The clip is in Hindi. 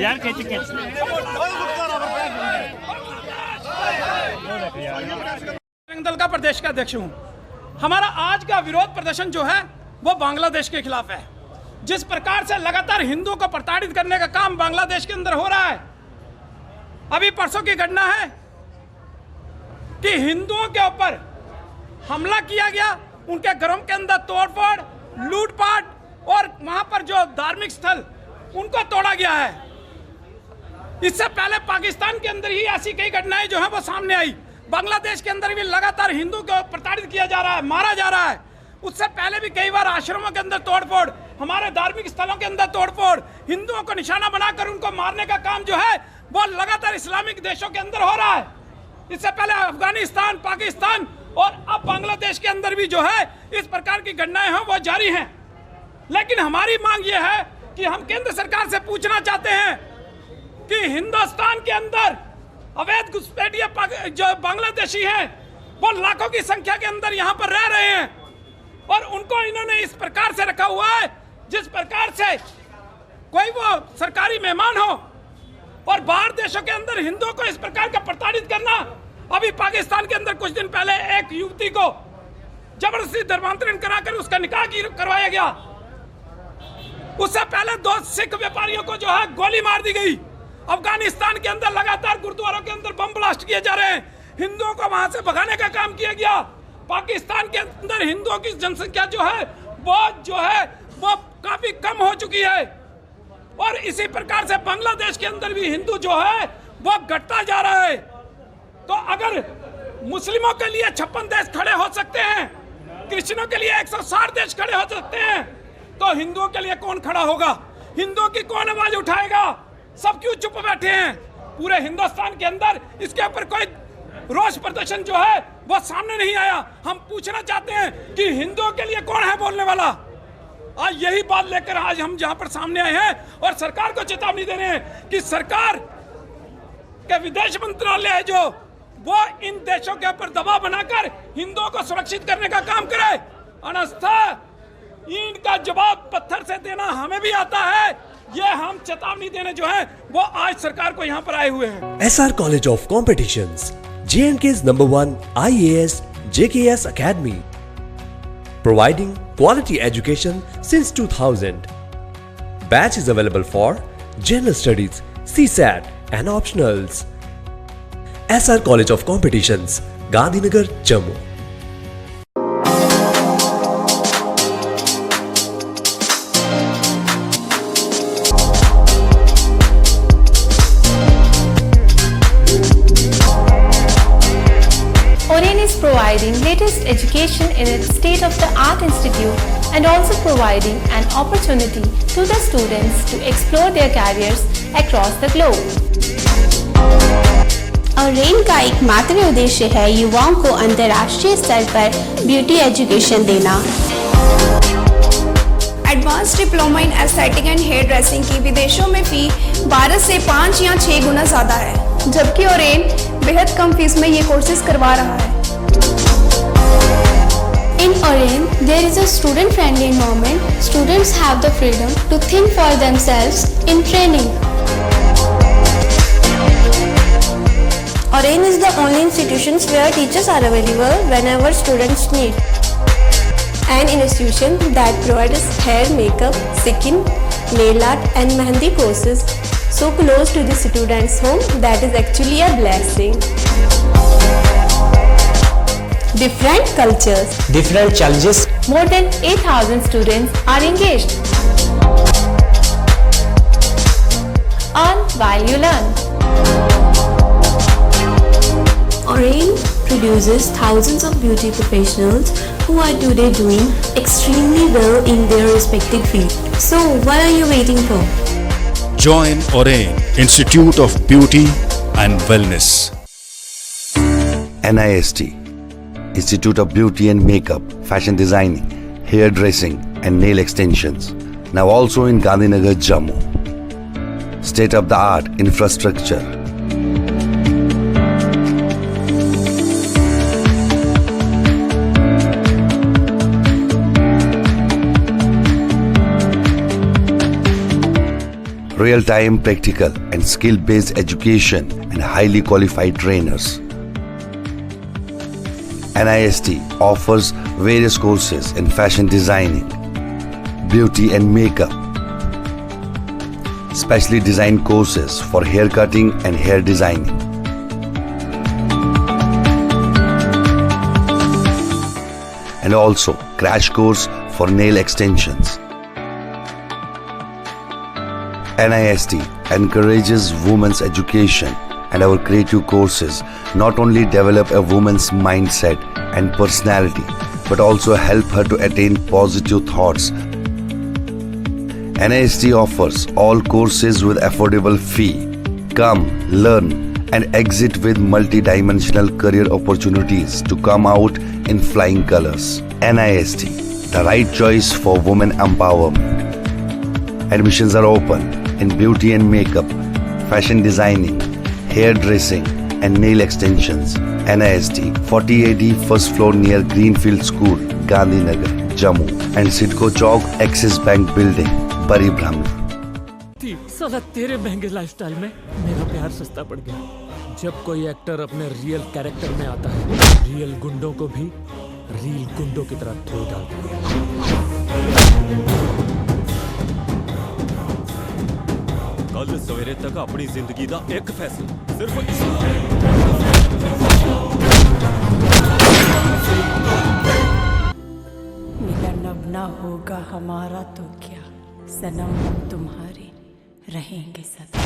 यार कैसे दल का प्रदेश का अध्यक्ष हूँ। हमारा आज का विरोध प्रदर्शन जो है वो बांग्लादेश के खिलाफ है। जिस प्रकार से लगातार हिंदुओं को प्रताड़ित करने का काम बांग्लादेश के अंदर हो रहा है। अभी परसों की घटना है कि हिंदुओं के ऊपर हमला किया गया, उनके घरों के अंदर तोड़फोड़, लूटपाट और वहां पर जो धार्मिक स्थल उनको तोड़ा गया है। इससे पहले पाकिस्तान के अंदर ही ऐसी कई घटनाएं जो है वो सामने आई। बांग्लादेश के अंदर भी लगातार हिंदू को प्रताड़ित किया जा रहा है, मारा जा रहा है। उससे पहले भी कई बार आश्रमों के अंदर तोड़फोड़, हमारे धार्मिक स्थलों के अंदर तोड़फोड़, हिंदुओं को निशाना बनाकर उनको मारने का काम जो है वो लगातार इस्लामिक देशों के अंदर हो रहा है। इससे पहले अफगानिस्तान, पाकिस्तान और अब बांग्लादेश के अंदर भी जो है इस प्रकार की घटनाएं हैं वो जारी हैं। लेकिन हमारी मांग ये है कि हम केंद्र सरकार से पूछना चाहते हैं कि हिंदुस्तान के अंदर अवैध घुसपैठिए जो बांग्लादेशी हैं वो लाखों की संख्या के अंदर यहाँ पर रह रहे हैं और उनको इन्होंने इस प्रकार से रखा हुआ है जिस प्रकार से कोई वो सरकारी मेहमान हो और बाहर देशों के अंदर हिंदुओं को इस प्रकार का प्रताड़ित करना। अभी पाकिस्तान के अंदर कुछ दिन पहले एक युवती को जबरदस्ती धर्मांतरण कराकर उसका निकाह करवाया गया। उससे पहले 2 सिख व्यापारियों को जो है गोली मार दी गई। अफगानिस्तान के अंदर लगातार गुरुद्वारों के अंदर बम ब्लास्ट किए जा रहे हैं, हिंदुओं को वहां से भगाने का काम किया गया। पाकिस्तान के अंदर हिंदुओं की जनसंख्या जो है वो काफी कम हो चुकी है और इसी प्रकार से बांग्लादेश के अंदर भी हिंदू जो है वो घटता जा रहा है। तो अगर मुस्लिमों के लिए 56 देश खड़े हो सकते हैं, क्रिश्चियनों के लिए 160 देश खड़े हो सकते हैं, तो हिंदुओं के लिए कौन खड़ा होगा? हिंदुओं की कौन आवाज उठाएगा? सब क्यों चुप बैठे हैं? पूरे हिंदुस्तान के अंदर इसके ऊपर कोई रोष प्रदर्शन जो है वो सामने नहीं आया। हम पूछना चाहते हैं कि हिंदुओं के लिए कौन है बोलने वाला? आज यही बात लेकर आज हम जहां पर सामने आए हैं और सरकार को चेतावनी दे रहे हैं कि सरकार के विदेश मंत्रालय है जो वो इन देशों के ऊपर दबाव बनाकर हिंदुओं को सुरक्षित करने का काम करे। अनस्था ईंट का जवाब पत्थर से देना हमें भी आता है। ये हम चेतावनी देने जो है वो आज सरकार को यहाँ पर आए हुए हैं। SR College of Competitions, J&K's #1 IAS JKS Academy, providing quality education since 2000. Batch is available for General Studies, CSAT and Optionals. SR College of Competitions, Gandhinagar, Jammu. Oren is providing latest education in its state-of-the-art institute and also providing an opportunity to the students to explore their careers across the globe. Orane का एकमात्र उद्देश्य है युवाओं को अंतर्राष्ट्रीय स्तर पर ब्यूटी एजुकेशन देना। Advance diploma in aesthetic and hairdressing की विदेशों में फी 12 से 5 या 6 गुना ज़्यादा है, जबकि ओरेन बेहद कम फीस में ये कोर्सेज करवा रहा है। In Oren, there is a student-friendly environment. Students have the freedom to think for themselves in training. Oren is the only institution where teachers are available whenever students need. An institution that provides hair, makeup, skin, nail art and mehendi courses so close to the students' home that is actually a blessing. Different cultures, different challenges. More than 8,000 students are engaged. Earn while you learn. Oren produces thousands of beauty professionals who are today doing extremely well in their respective field. So what are you waiting for? Join Oren Institute of Beauty and Wellness. NIST, Institute of Beauty and Makeup, Fashion Designing, Hair Dressing and Nail Extensions. Now also in Gandhinagar, Jammu. State-of-the-art infrastructure. real-time practical and skill-based education and highly qualified trainers. NIST offers various courses in fashion designing, beauty and makeup, specially designed courses for hair cutting and hair designing, and also crash course for nail extensions. NIST encourages women's education, and our creative courses not only develop a woman's mindset and personality but also help her to attain positive thoughts. NIST offers all courses with affordable fee. Come, learn and exit with multi-dimensional career opportunities to come out in flying colors. NIST, the right choice for women empowerment. Admissions are open in beauty and makeup, fashion designing, hair dressing and nail extensions. NIST 40AD first floor near Greenfield School, Gandhinagar, Jammu and Sidco Chowk, Axis Bank Building, Bari Brahmana. साला तेरे महंगे लाइफस्टाइल में मेरा प्यार सस्ता पड़ गया। जब कोई एक्टर अपने रियल कैरेक्टर में आता है, रियल गुंडों को भी रियल गुंडों की तरह धो डालता है। कल सवेरे तक अपनी जिंदगी दा एक फैसला सिर्फ मिलन अब ना होगा हमारा तो क्या, सनम हम तुम्हारे रहेंगे सदा।